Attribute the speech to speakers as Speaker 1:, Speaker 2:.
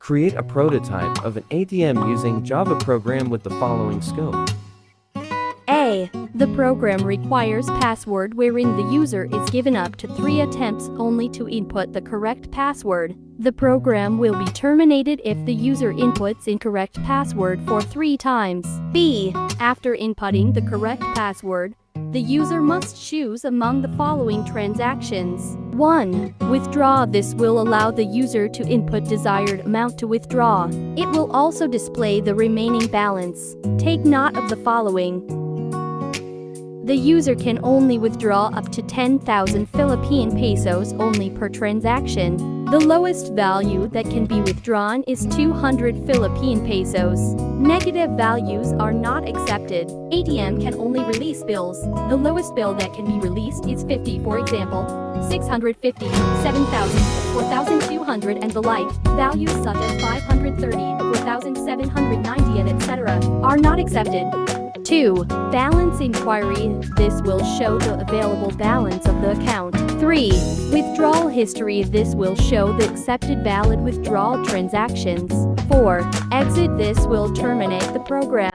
Speaker 1: Create a prototype of an ATM using Java program with the following scope.
Speaker 2: A. The program requires password wherein the user is given up to 3 attempts only to input the correct password. The program will be terminated if the user inputs incorrect password for 3 times. B. After inputting the correct password, the user must choose among the following transactions. 1. Withdraw. This will allow the user to input desired amount to withdraw. It will also display the remaining balance. Take note of the following. The user can only withdraw up to 10,000 Philippine pesos only per transaction. The lowest value that can be withdrawn is 200 Philippine pesos. Negative values are not accepted. ATM can only release bills. The lowest bill that can be released is 50, for example, 650, 7,000, 4,200 and the like. Values such as 530, 4,790 and etc. are not accepted. 2. Balance inquiry. This will show the available balance of the account. 3. Withdrawal history. This will show the accepted valid withdrawal transactions. 4. Exit. This will terminate the program.